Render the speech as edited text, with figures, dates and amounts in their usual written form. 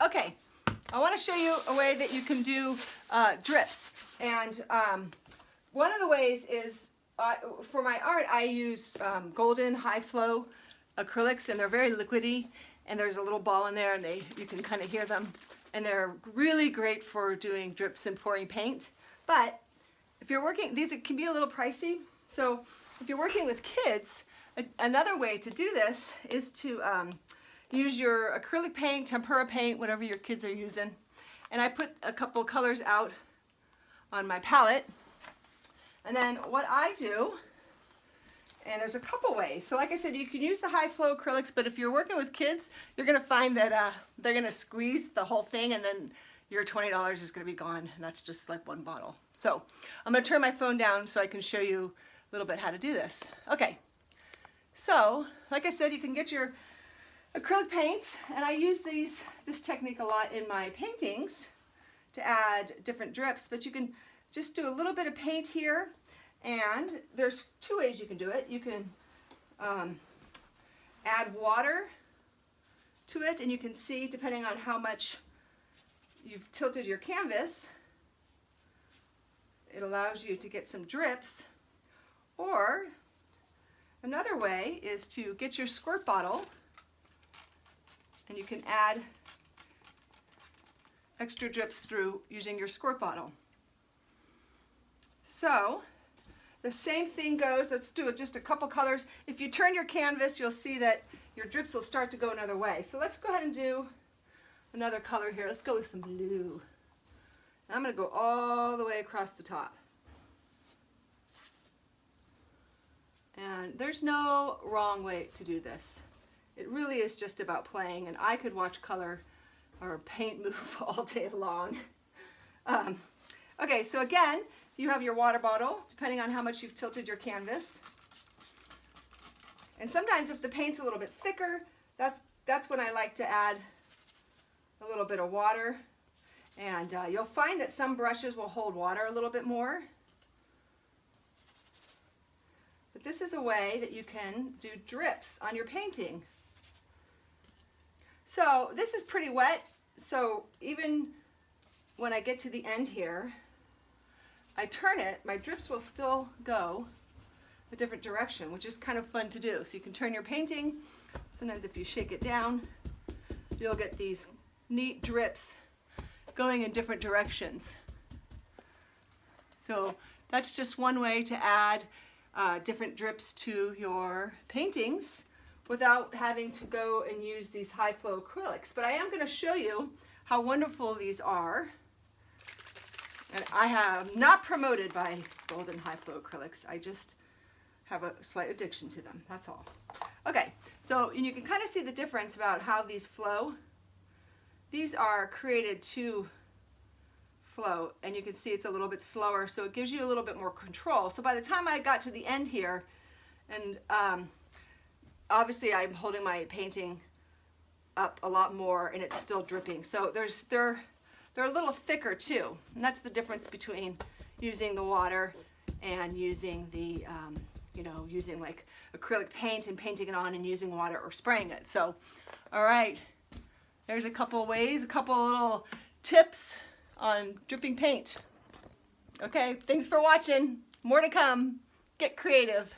Okay, I want to show you a way that you can do drips. And one of the ways is, for my art, I use golden high flow acrylics, and they're very liquidy, and there's a little ball in there, and you can kind of hear them. And they're really great for doing drips and pouring paint. But if you're working, these can be a little pricey. So if you're working with kids, another way to do this is to use your acrylic paint, tempera paint, whatever your kids are using. And I put a couple colors out on my palette. And then what I do, and there's a couple ways. So like I said, you can use the high flow acrylics, but if you're working with kids, you're gonna find that they're gonna squeeze the whole thing, and then your $20 is gonna be gone, and that's just like one bottle. So I'm gonna turn my phone down so I can show you a little bit how to do this. Okay, so like I said, you can get your acrylic paints, and I use this technique a lot in my paintings to add different drips, but you can just do a little bit of paint here, and there's two ways you can do it. You can add water to it, and you can see, depending on how much you've tilted your canvas, it allows you to get some drips. Or another way is to get your squirt bottle, and you can add extra drips through using your squirt bottle. So the same thing goes, let's do it just a couple colors. If you turn your canvas, you'll see that your drips will start to go another way. So let's go ahead and do another color here. Let's go with some blue. And I'm going to go all the way across the top. And there's no wrong way to do this. It really is just about playing, and I could watch color or paint move all day long. Okay, so again, you have your water bottle, depending on how much you've tilted your canvas. And sometimes if the paint's a little bit thicker, that's when I like to add a little bit of water. And you'll find that some brushes will hold water a little bit more. But this is a way that you can do drips on your painting. So this is pretty wet, so even when I get to the end here, I turn it, my drips will still go a different direction, which is kind of fun to do. So you can turn your painting. Sometimes if you shake it down, you'll get these neat drips going in different directions. So that's just one way to add different drips to your paintings without having to go and use these high flow acrylics. But I am going to show you how wonderful these are. And I have not promoted by golden high flow acrylics. I just have a slight addiction to them, that's all. Okay, so and you can kind of see the difference about how these flow. These are created to flow, and you can see it's a little bit slower, so it gives you a little bit more control. So by the time I got to the end here, and obviously I'm holding my painting up a lot more, and it's still dripping. So they're a little thicker too, and that's the difference between using the water and using the, using like acrylic paint and painting it on and using water or spraying it. So, all right, there's a couple ways, a couple little tips on dripping paint. Okay, thanks for watching. More to come. Get creative.